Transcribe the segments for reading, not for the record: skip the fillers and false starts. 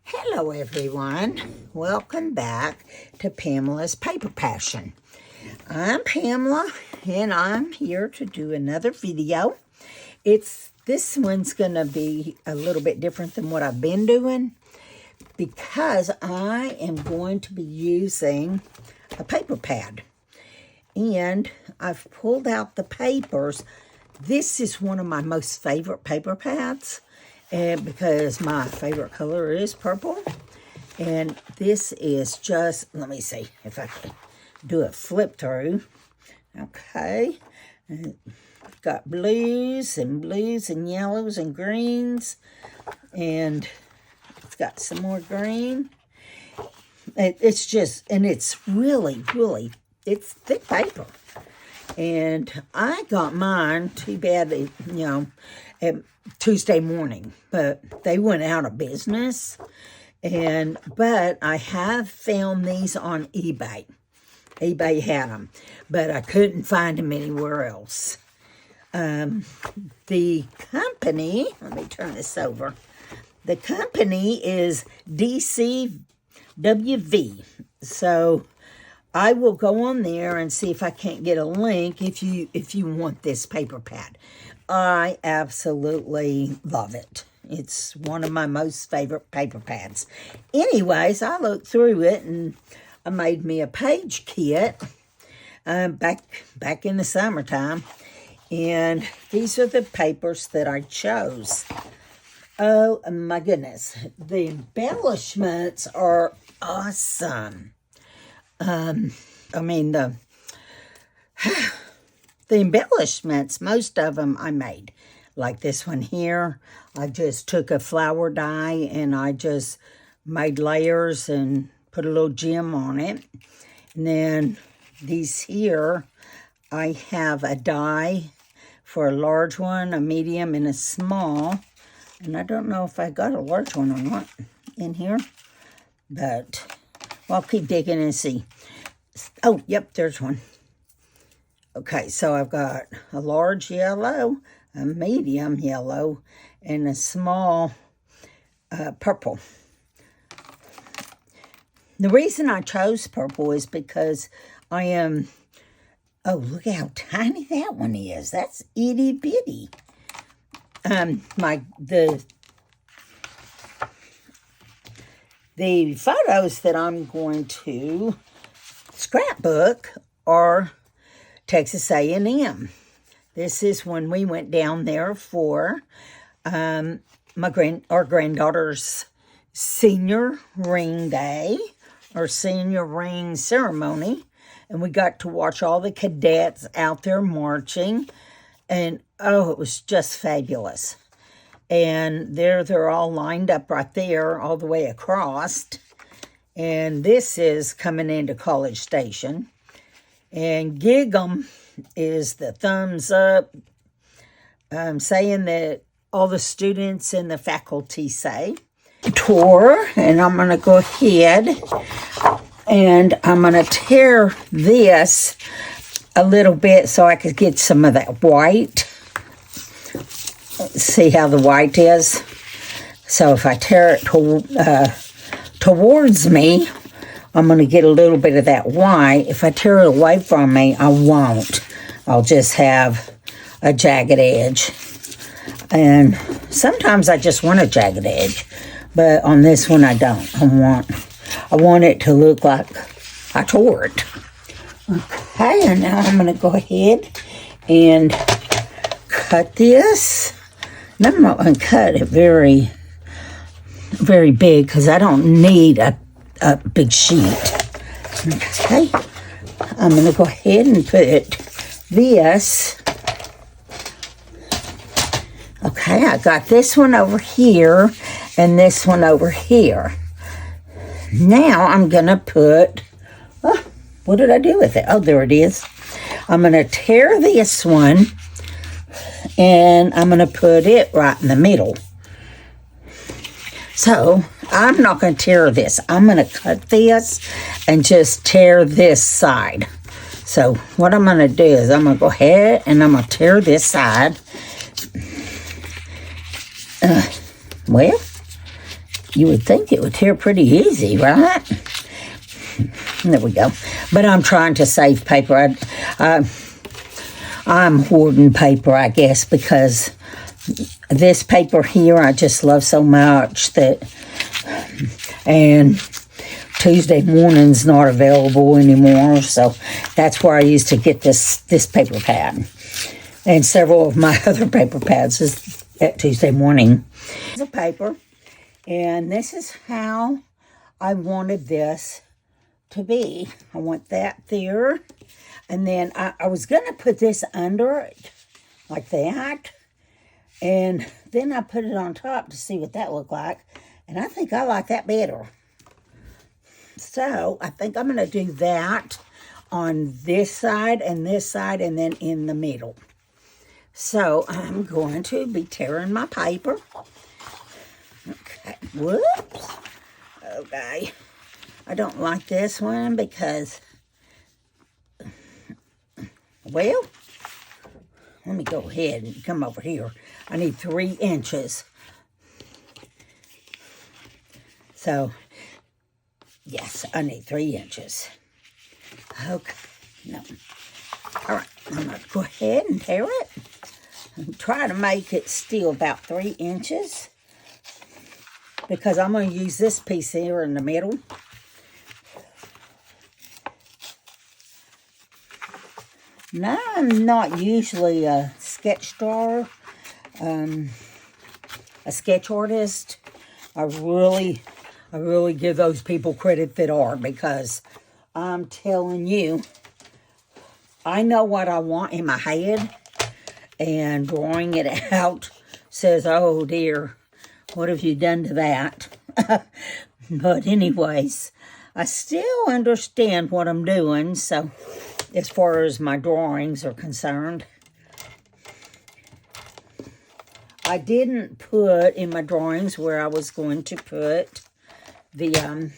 Hello everyone, welcome back to Pamela's Paper Passion. I'm Pamela and I'm here to do another video. This one's gonna be a little bit different than what I've been doing because I am going to be using a paper pad. And I've pulled out the papers. This is one of my most favorite paper pads. And because my favorite color is purple. And this is just, let me see if I can do a flip through. Okay. I've got blues and yellows and greens. And it's got some more green. It's just, and it's really, it's thick paper. And I got mine, too bad, Tuesday morning, but they went out of business. But I have found these on eBay. eBay had them, but I couldn't find them anywhere else. The company, let me turn this over. The company is DCWV. So I will go on there and see if I can't get a link if you want this paper pad. I absolutely love it. It's one of my most favorite paper pads. Anyways, I looked through it and I made me a page kit back in the summertime. And these are the papers that I chose. Oh my goodness. The embellishments are awesome. The embellishments, most of them I made. Like this one here, I just took a flower die and I just made layers and put a little gem on it. And then these here, I have a die for a large one, a medium, and a small. And I don't know if I got a large one or not in here, but I'll keep digging and see. Oh, yep, there's one. Okay, so I've got a large yellow, a medium yellow, and a small purple. The reason I chose purple is because I am, oh, look how tiny that one is. That's itty bitty. The photos that I'm going to scrapbook are Texas A&M. This is when we went down there for our granddaughter's senior ring day, or senior ring ceremony, and we got to watch all the cadets out there marching, and oh, it was just fabulous. And they're all lined up right there, all the way across. And this is coming into College Station. And gig 'em is the thumbs up, saying that all the students and the faculty say. Tour, and I'm going to go ahead and I'm going to tear this a little bit so I could get some of that white. See how the white is? So if I tear it towards me, I'm going to get a little bit of that white. If I tear it away from me, I won't. I'll just have a jagged edge. And sometimes I just want a jagged edge. But on this one, I don't. I want it to look like I tore it. Okay, and now I'm going to go ahead and cut this. And I'm not going to cut it very, very big because I don't need a big sheet. Okay, I'm going to go ahead and put this. Okay, I got this one over here and this one over here. Now I'm going to put, what did I do with it? Oh, there it is. I'm going to tear this one and I'm going to put it right in the middle. So I'm not going to tear this. I'm going to cut this and just tear this side. So what I'm going to do is I'm going to go ahead and I'm going to tear this side. Well, You would think it would tear pretty easy, right? There we go. But I'm trying to save paper. I'm hoarding paper, I guess, because this paper here I just love so much that, and Tuesday morning's not available anymore, so that's where I used to get this paper pad. And several of my other paper pads is at Tuesday morning. It's a paper, and this is how I wanted this to be. I want that there, and then I was going to put this under it, like that, and then I put it on top to see what that looked like, and I think I like that better. So I think I'm going to do that on this side, and then in the middle. So I'm going to be tearing my paper. Okay, whoops. Okay. I don't like this one because, well, let me go ahead and come over here. I need 3 inches. So, yes, I need 3 inches. Okay, no. All right, I'm going to go ahead and tear it. And try to make it still about 3 inches, because I'm going to use this piece here in the middle. Now, I'm not usually a sketch drawer, a sketch artist. I really give those people credit that are, because I'm telling you, I know what I want in my head, and drawing it out says, oh dear, what have you done to that? But anyways, I still understand what I'm doing, so as far as my drawings are concerned. I didn't put in my drawings where I was going to put the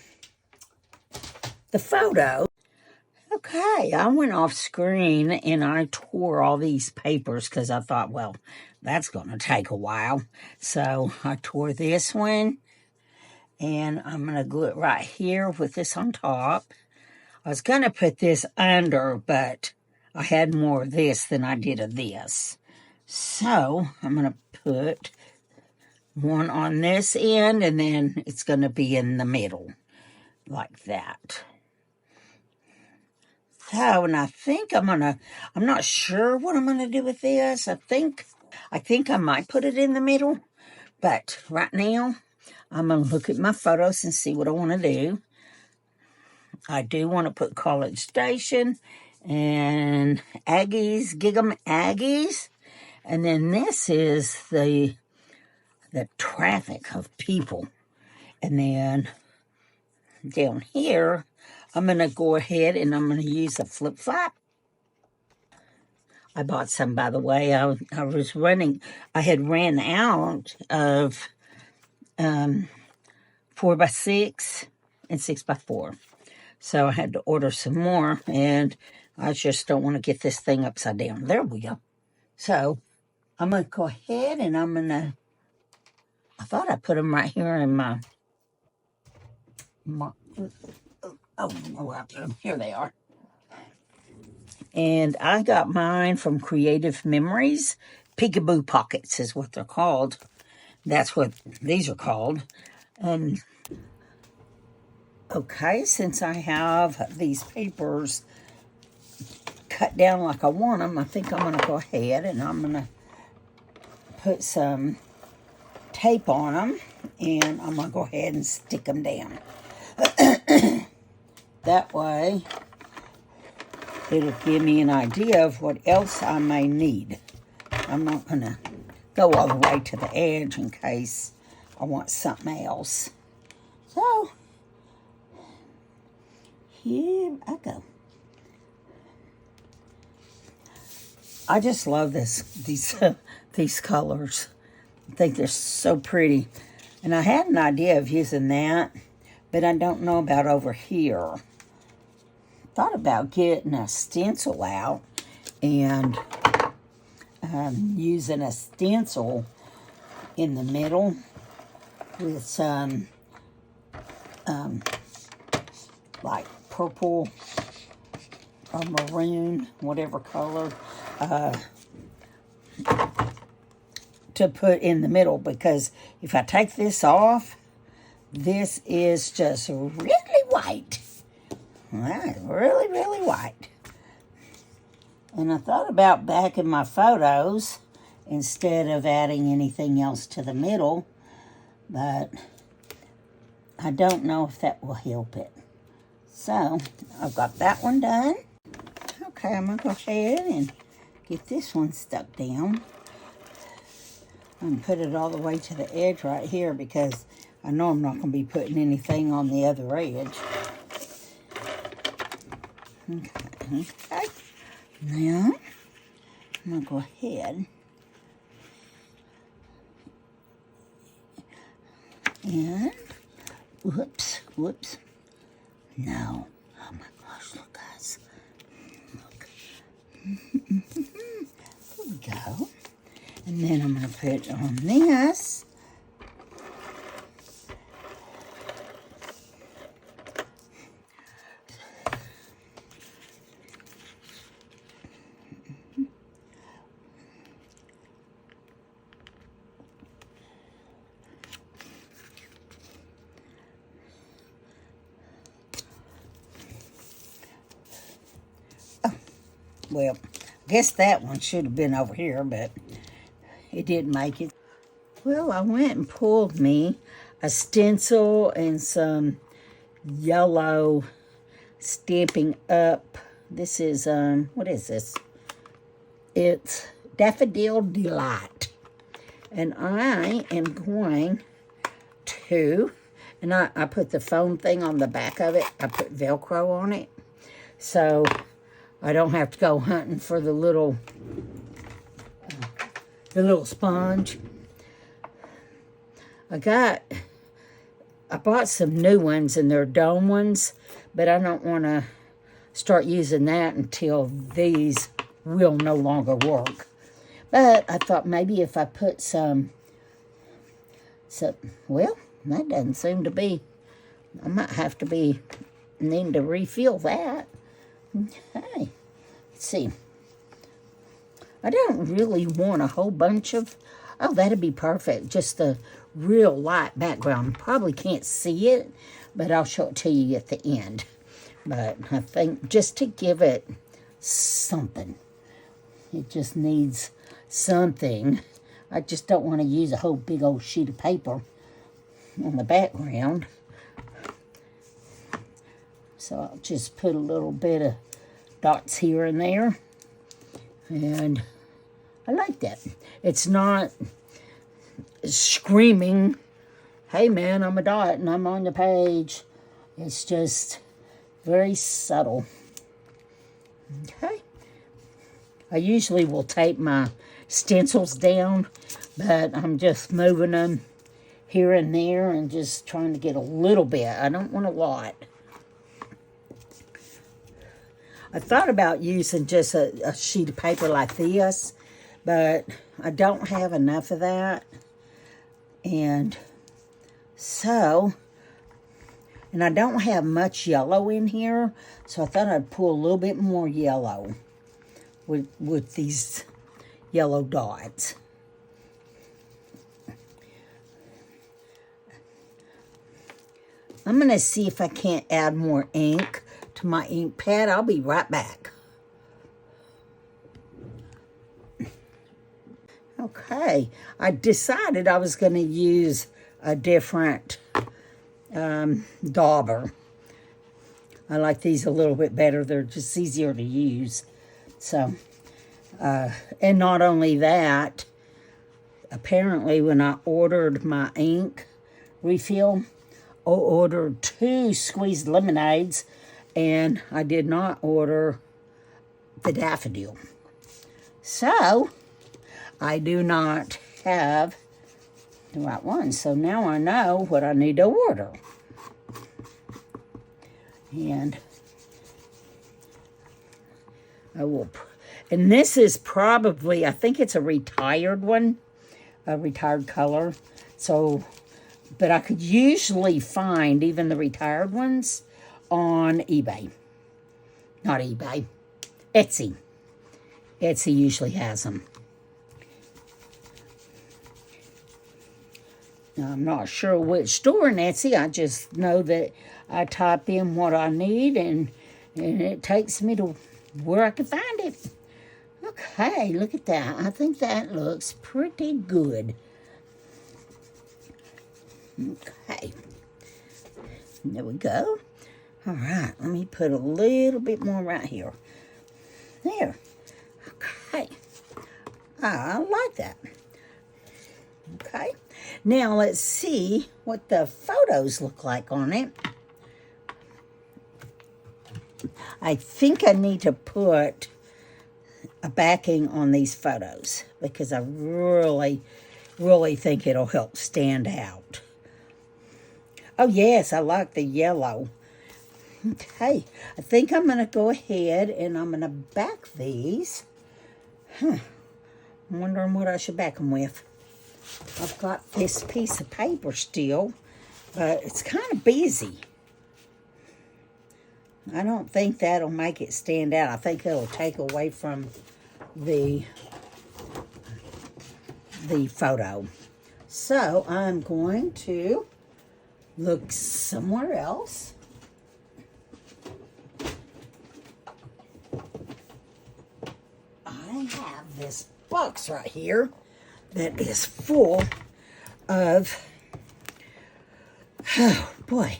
photo. Okay, I went off screen and I tore all these papers because I thought, well, that's going to take a while. So I tore this one, and I'm going to glue it right here with this on top. I was going to put this under, but I had more of this than I did of this. So I'm going to put one on this end, and then it's going to be in the middle, like that. So, and I think I'm not sure what I'm going to do with this. I think I might put it in the middle, but right now I'm going to look at my photos and see what I want to do. I do want to put College Station and Aggies, Gig 'em Aggies. And then this is the traffic of people. And then down here, I'm going to go ahead and I'm going to use a flip-flop. I bought some, by the way. I had ran out of 4x6 and 6x4. So I had to order some more, and I just don't want to get this thing upside down. There we go. So I'm going to go ahead and I thought I put them right here in my oh, where I put them. Here they are. And I got mine from Creative Memories. Peekaboo Pockets is what they're called. That's what these are called. And okay, since I have these papers cut down like I want them, I think I'm going to go ahead and I'm going to put some tape on them, and I'm going to go ahead and stick them down. That way, it'll give me an idea of what else I may need. I'm not going to go all the way to the edge in case I want something else. So, here I go. I just love these colors. I think they're so pretty. And I had an idea of using that, but I don't know about over here. Thought about getting a stencil out and using a stencil in the middle with some like purple or maroon, whatever color, to put in the middle, because if I take this off, this is just really white. Really, really white. And I thought about backing my photos instead of adding anything else to the middle, but I don't know if that will help it. So, I've got that one done. Okay, I'm going to go ahead and get this one stuck down. I'm going to put it all the way to the edge right here because I know I'm not going to be putting anything on the other edge. Okay. Now, I'm going to go ahead and, whoops. No. Oh my gosh, look guys. Look. There we go. And then I'm going to put on this. Well, I guess that one should have been over here, but it didn't make it. Well, I went and pulled me a stencil and some yellow Stampin' Up. This is, what is this? It's Daffodil Delight. And I am going to, and I put the foam thing on the back of it. I put Velcro on it. So I don't have to go hunting for the little sponge. I bought some new ones, and they're dome ones, but I don't want to start using that until these will no longer work. But I thought maybe if I put some, well, that doesn't seem to be, I might have to be needing to refill that. Okay, let's see. I don't really want a whole bunch of, oh, that'd be perfect. Just a real light background. Probably can't see it, but I'll show it to you at the end. But I think just to give it something. It just needs something. I just don't want to use a whole big old sheet of paper on the background. So I'll just put a little bit of dots here and there. And I like that. It's not screaming, hey man, I'm a dot and I'm on the page. It's just very subtle. Okay. I usually will tape my stencils down, but I'm just moving them here and there and just trying to get a little bit. I don't want a lot. I thought about using just a sheet of paper like this, but I don't have enough of that. And so, and I don't have much yellow in here, so I thought I'd pull a little bit more yellow with these yellow dots. I'm going to see if I can't add more ink to my ink pad. I'll be right back. Okay, I decided I was going to use a different dauber. I like these a little bit better. They're just easier to use. So, and not only that, apparently when I ordered my ink refill, I ordered 2 squeezed lemonades, and I did not order the daffodil. So, I do not have the right one. So now I know what I need to order. And I will, and this is probably, I think it's a retired one, a retired color. So but I could usually find even the retired ones on eBay. Not eBay, Etsy. Etsy usually has them. Now, I'm not sure which store in Etsy. I just know that I type in what I need and it takes me to where I can find it. Okay, look at that. I think that looks pretty good. Okay. There we go. All right, let me put a little bit more right here. There. Okay. I like that. Okay. Now let's see what the photos look like on it. I think I need to put a backing on these photos because I really think it'll help stand out. Oh yes, I like the yellow. Okay, I think I'm going to go ahead and I'm going to back these. I'm wondering what I should back them with. I've got this piece of paper still, but it's kind of busy. I don't think that'll make it stand out. I think it'll take away from the photo. So I'm going to look somewhere else. I have this box right here that is full of, oh boy,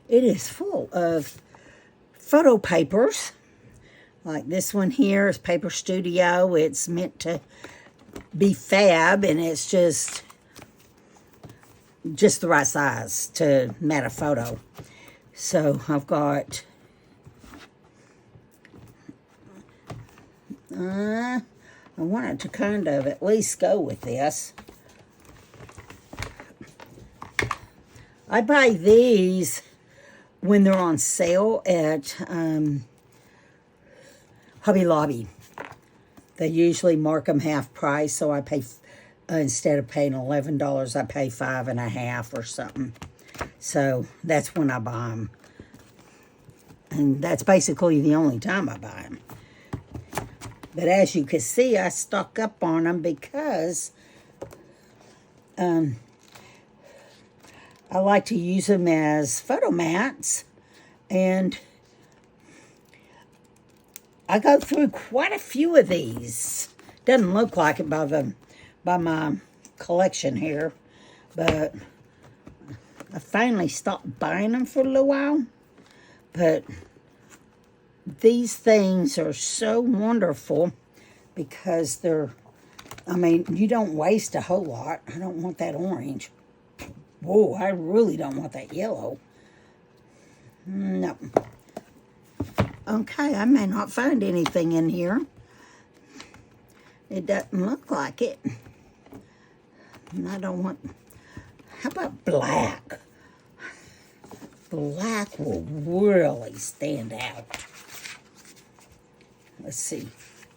it is full of photo papers. Like this one here is Paper Studio. It's meant to be fab, and it's just the right size to mat a photo. So I've got I wanted to kind of at least go with this. I buy these when they're on sale at Hobby Lobby. They usually mark them half price, so I pay, instead of paying $11, I pay $5.50 or something. So that's when I buy them. And that's basically the only time I buy them. But as you can see, I stock up on them because I like to use them as photo mats. And I go through quite a few of these. Doesn't look like it by my collection here. But I finally stopped buying them for a little while. But these things are so wonderful because they're, I mean, you don't waste a whole lot. I don't want that orange. Whoa, I really don't want that yellow. No. Okay, I may not find anything in here. It doesn't look like it. And I don't want, how about black? Black will really stand out. Let's see.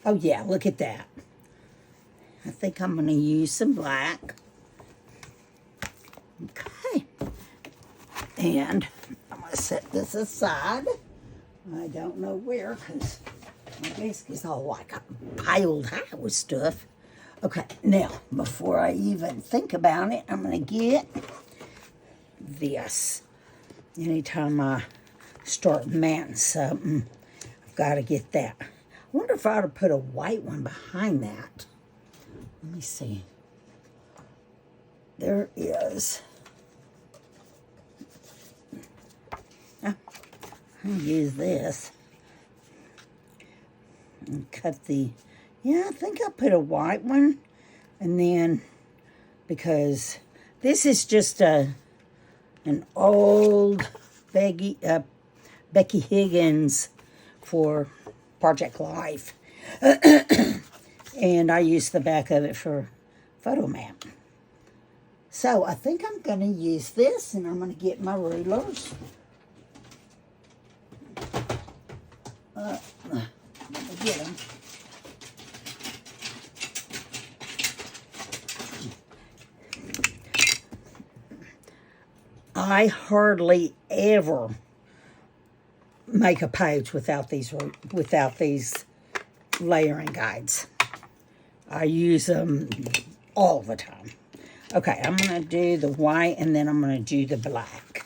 Oh, yeah, look at that. I think I'm going to use some black. Okay. And I'm going to set this aside. I don't know where because my desk is all like piled high with stuff. Okay, now, before I even think about it, I'm going to get this. Anytime I start matting something, I've got to get that. I wonder if I ought to put a white one behind that. Let me see. There is. I'll use this. And cut the, yeah, I think I'll put a white one. And then, because this is just an old Becky Higgins for Project Life. And I use the back of it for photo mat. So I think I'm going to use this, and I'm going to get my rulers. Let me get them. I hardly ever make a page without these layering guides. I use them all the time. Okay, I'm going to do the white and then I'm going to do the black.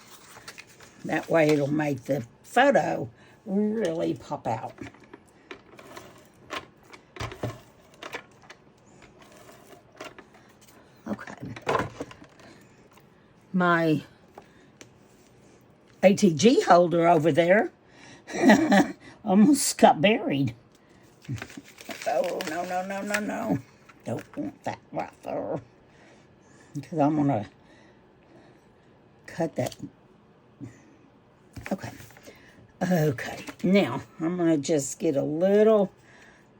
That way it'll make the photo really pop out. Okay. My ATG holder over there almost got buried. Oh, no, no, no, no, no. Don't want that right there. Because I'm going to cut that. Okay. Okay. Now, I'm going to just get a little,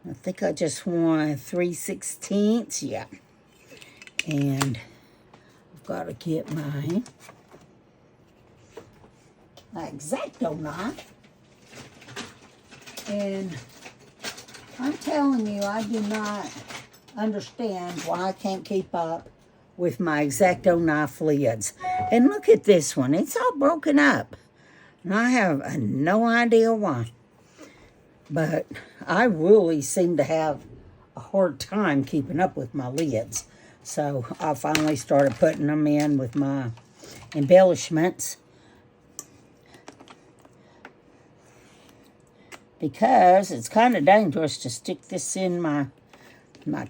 I think I just want 3/16. Yeah. And I've got to get my X-Acto knife. And I'm telling you, I do not understand why I can't keep up with my X-Acto knife lids. And look at this one. It's all broken up. And I have no idea why. But I really seem to have a hard time keeping up with my lids. So I finally started putting them in with my embellishments. Because it's kind of dangerous to stick this in my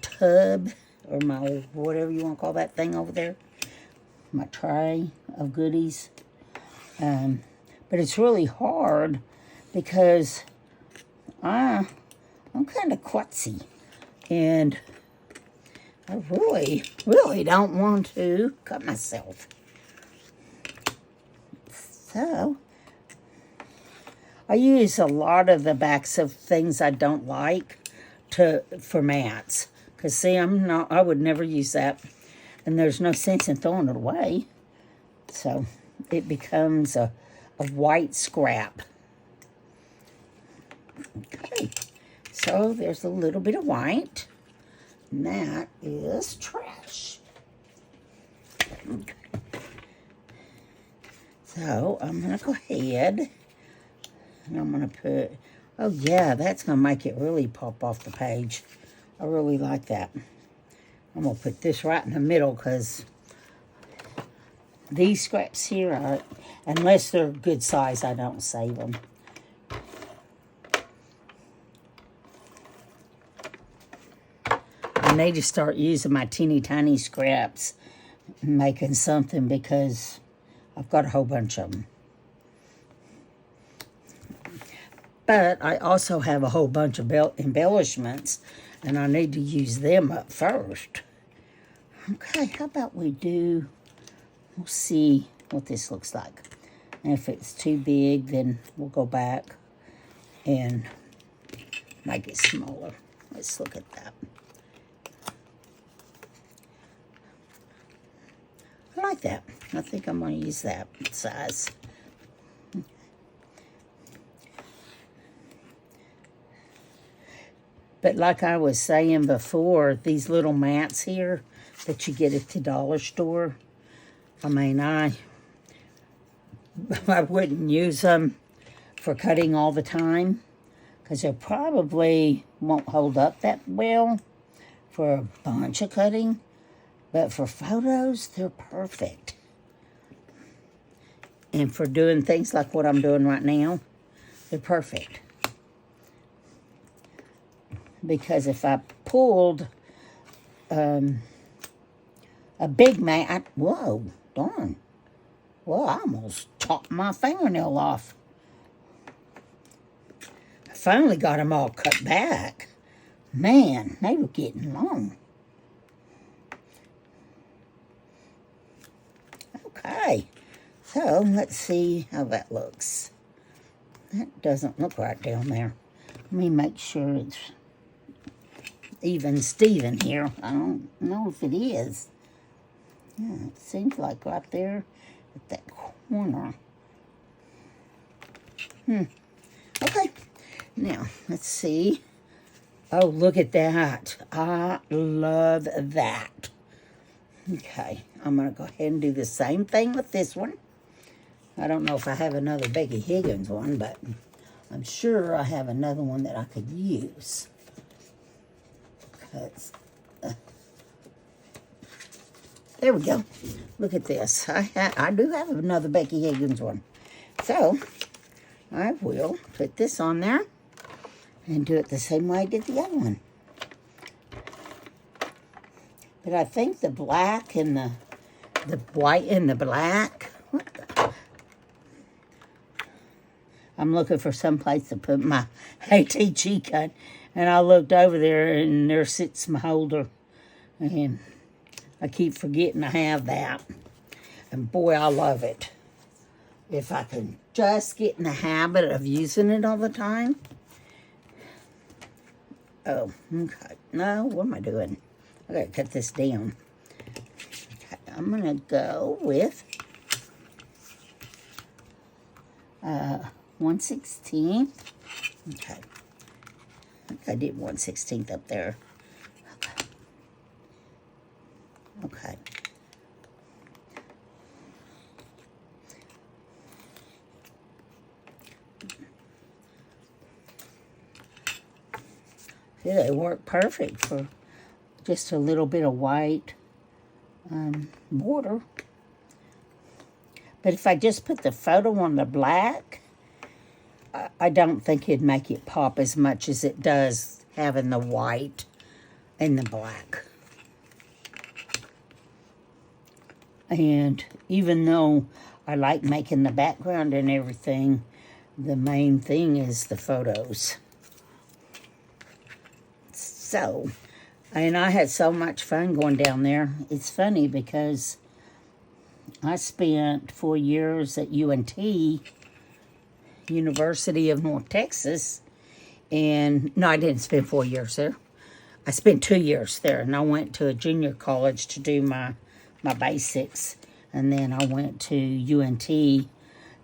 tub or my whatever you want to call that thing over there. My tray of goodies. But it's really hard because I'm kind of klutzy. And I really, really don't want to cut myself. So I use a lot of the backs of things I don't like for mats. Because see, I would never use that. And there's no sense in throwing it away. So it becomes a white scrap. Okay. So there's a little bit of white. And that is trash. Okay. So I'm going to go ahead. And I'm going to put, oh yeah, that's going to make it really pop off the page. I really like that. I'm going to put this right in the middle because these scraps here, unless they're good size, I don't save them. I need to start using my teeny tiny scraps and making something because I've got a whole bunch of them. But I also have a whole bunch of embellishments, and I need to use them up first. Okay, how about we'll see what this looks like. And if it's too big, then we'll go back and make it smaller. Let's look at that. I like that. I think I'm going to use that size. But like I was saying before, these little mats here that you get at the dollar store, I mean, I wouldn't use them for cutting all the time because they probably won't hold up that well for a bunch of cutting. But for photos, they're perfect. And for doing things like what I'm doing right now, they're perfect. Because if I pulled a big mat, whoa, darn. Well, I almost chopped my fingernail off. I finally got them all cut back. Man, they were getting long. Okay, so let's see how that looks. That doesn't look right down there. Let me make sure it's even Steven here. I don't know if it is. Yeah, it seems like right there at that corner. Okay, now let's see. Oh, look at that. I love that. Okay, I'm going to go ahead and do the same thing with this one. I don't know if I have another Becky Higgins one, but I'm sure I have another one that I could use. 'Cause, there we go. Look at this. I do have another Becky Higgins one. So, I will put this on there and do it the same way I did the other one. But I think the black and the white and the black, I'm looking for some place to put my ATG gun. And I looked over there, and there sits my holder. And I keep forgetting I have that. And boy, I love it. If I can just get in the habit of using it all the time. Oh, okay. No, what am I doing? I gotta cut this down. Okay, I'm gonna go with 1/16. Okay. I think I did 1/16 up there. Okay. Okay. See, they work perfect for just a little bit of white border. But if I just put the photo on the black, I don't think it'd make it pop as much as it does having the white and the black. And even though I like making the background and everything, the main thing is the photos. So, and I had so much fun going down there. It's funny because I spent 4 years at UNT, University of North Texas, and no, I didn't spend 4 years there. I spent 2 years there, and I went to a junior college to do my basics, and then I went to UNT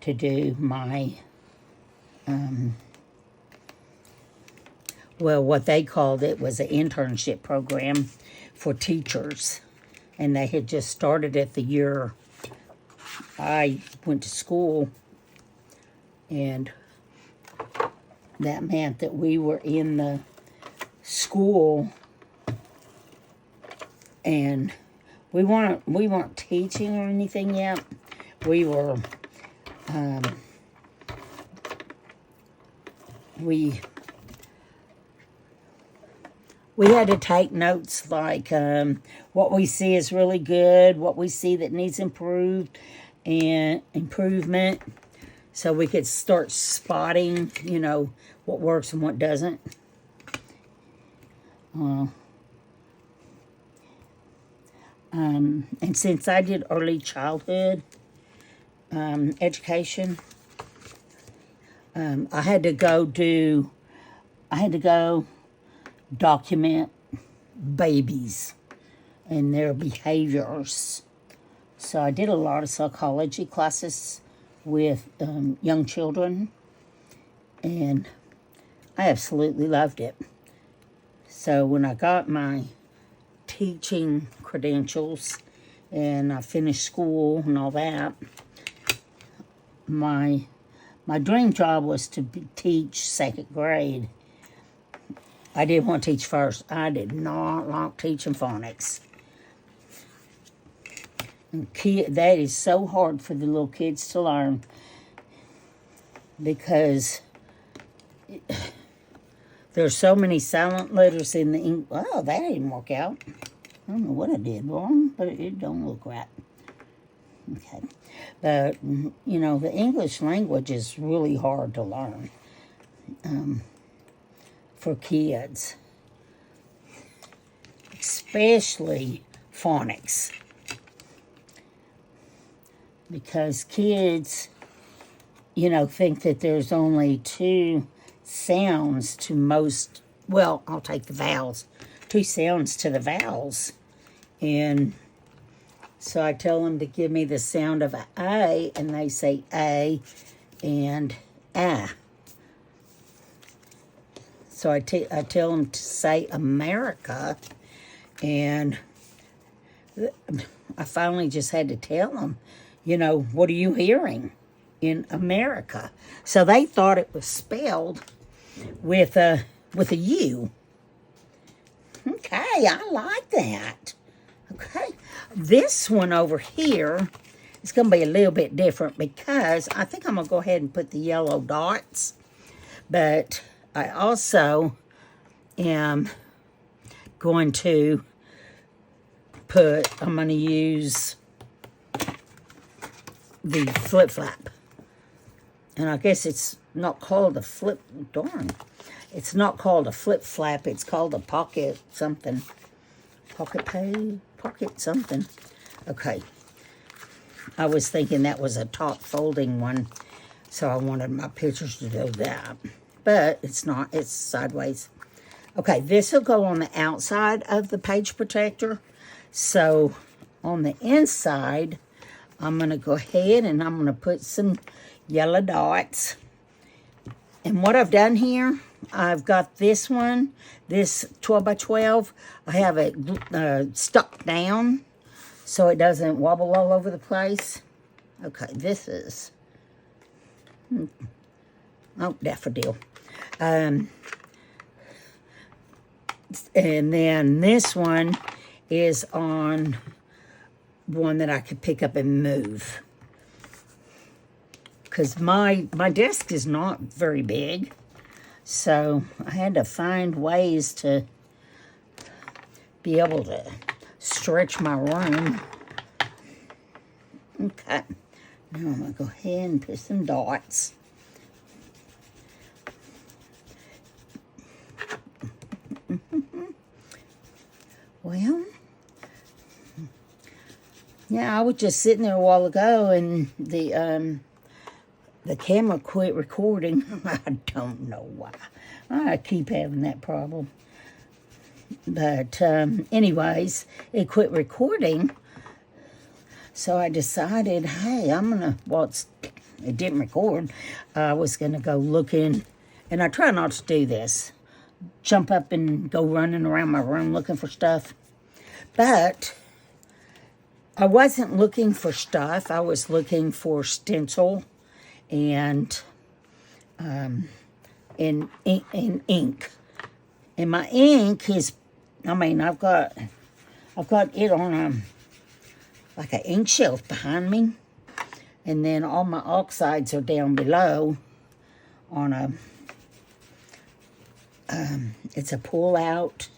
to do my, well, what they called it was an internship program for teachers, and they had just started it the year I went to school. And that meant that we were in the school, and we weren't teaching or anything yet. We were we had to take notes like what we see is really good, what we see that needs improvement, so we could start spotting, what works and what doesn't. And since I did early childhood education, I had to go document babies and their behaviors. So I did a lot of psychology classes with young children, and I absolutely loved it. So when I got my teaching credentials and I finished school and all that, my dream job was to teach second grade. I didn't want to teach first. I did not like teaching phonics. And that is so hard for the little kids to learn, because there's so many silent letters in the English. Oh, that didn't work out. I don't know what I did wrong, but it don't look right. Okay. But, the English language is really hard to learn for kids, especially phonics. Because kids, think that there's only 2 sounds to most, well, I'll take the vowels, 2 sounds to the vowels. And so I tell them to give me the sound of A, and they say A and A. So I tell them to say America, and I finally just had to tell them, what are you hearing? in America. So they thought it was spelled with a U. Okay, I like that. Okay, this one over here is going to be a little bit different because I think I'm going to go ahead and put the yellow dots. But I also am going to I'm going to use the flip flap. And I guess it's not called a flip, darn. It's not called a flip flap, it's called a pocket something. Pocket something. Okay. I was thinking that was a top folding one, so I wanted my pictures to do that. But it's not, it's sideways. Okay, this will go on the outside of the page protector. So on the inside, I'm going to go ahead and I'm going to put some yellow dots. And what I've done here, I've got this one, this 12 by 12. I have it stuck down so it doesn't wobble all over the place. Okay, this is, oh, daffodil. And then this one is on one that I could pick up and move. Because my desk is not very big. So I had to find ways to be able to stretch my room. Okay. Now I'm going to go ahead and put some dots. Well, yeah, I was just sitting there a while ago and the camera quit recording. I don't know why. I keep having that problem. But anyways, it quit recording. So I decided, hey, I'm going to, well, it didn't record. I was going to go looking, and I try not to do this. Jump up and go running around my room looking for stuff. But I wasn't looking for stuff. I was looking for stencil and in ink. And my ink is, I mean, I've got it on like an ink shelf behind me. And then all my oxides are down below on a, it's a pull-out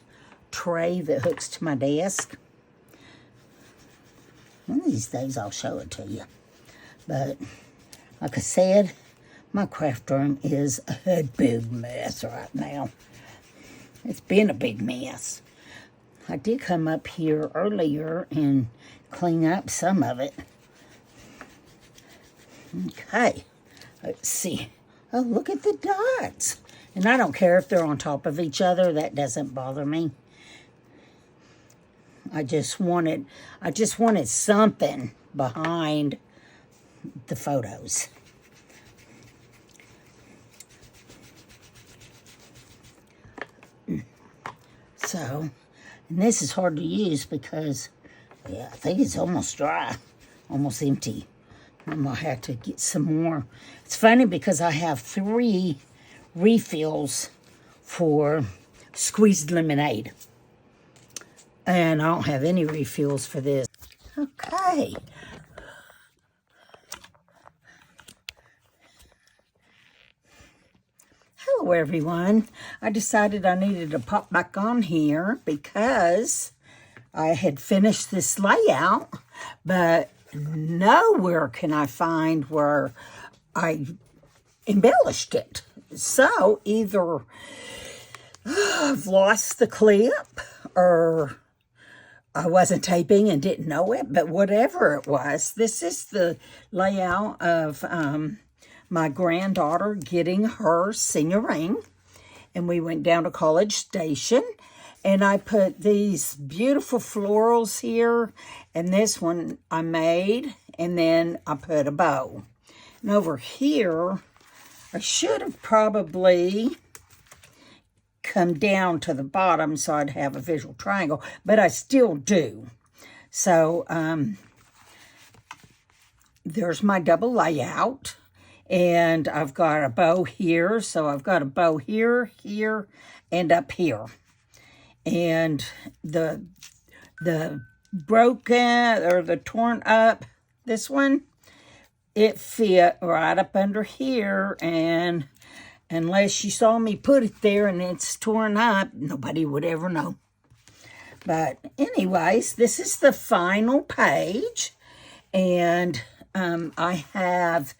tray that hooks to my desk. One of these days I'll show it to you. But like I said, my craft room is a big mess right now. It's been a big mess. I did come up here earlier and clean up some of it. Okay, let's see. Oh, look at the dots. And I don't care if they're on top of each other. That doesn't bother me. I just wanted something behind the photos. So, and this is hard to use because, yeah, I think it's almost dry, almost empty. I'm going to have to get some more. It's funny because I have 3 refills for squeezed lemonade. And I don't have any refills for this. Okay. Hello, everyone. I decided I needed to pop back on here because I had finished this layout, but nowhere can I find where I embellished it. So either I've lost the clip or I wasn't taping and didn't know it, but whatever it was, this is the layout of my granddaughter getting her senior ring. And we went down to College Station, and I put these beautiful florals here, and this one I made, and then I put a bow. And over here, I should have probably come down to the bottom so I'd have a visual triangle, but I still do. So there's my double layout, And I've got a bow here, so I've got a bow here, here, and up here. And the broken or the torn up, this one, it fit right up under here, and unless you saw me put it there and it's torn up, nobody would ever know. But anyways, this is the final page, and I have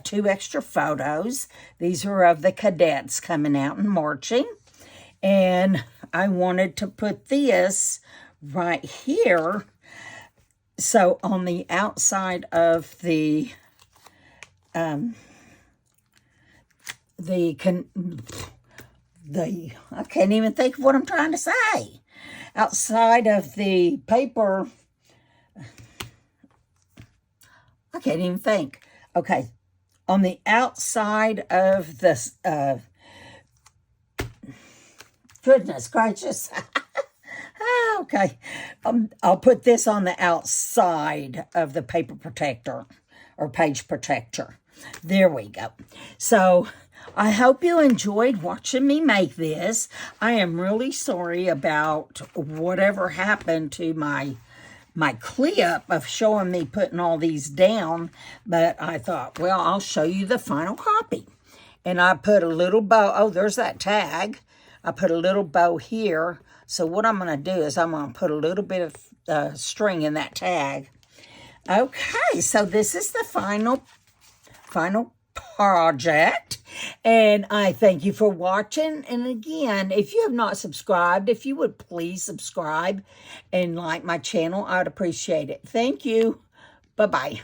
two extra photos. These are of the cadets coming out and marching, and I wanted to put this right here. So on the outside of I can't even think of what I'm trying to say. Outside of the paper, I can't even think. Okay, on the outside of this, goodness gracious. Okay, I'll put this on the outside of the paper protector or page protector. There we go. So I hope you enjoyed watching me make this. I am really sorry about whatever happened to my clip of showing me putting all these down, but I thought, well, I'll show you the final copy. And I put a little bow. Oh, there's that tag. I put a little bow here. So what I'm going to do is I'm going to put a little bit of string in that tag. Okay, so this is the final project, and I thank you for watching. And again, if you have not subscribed, if you would please subscribe and like my channel, I'd appreciate it. Thank you. Bye-bye.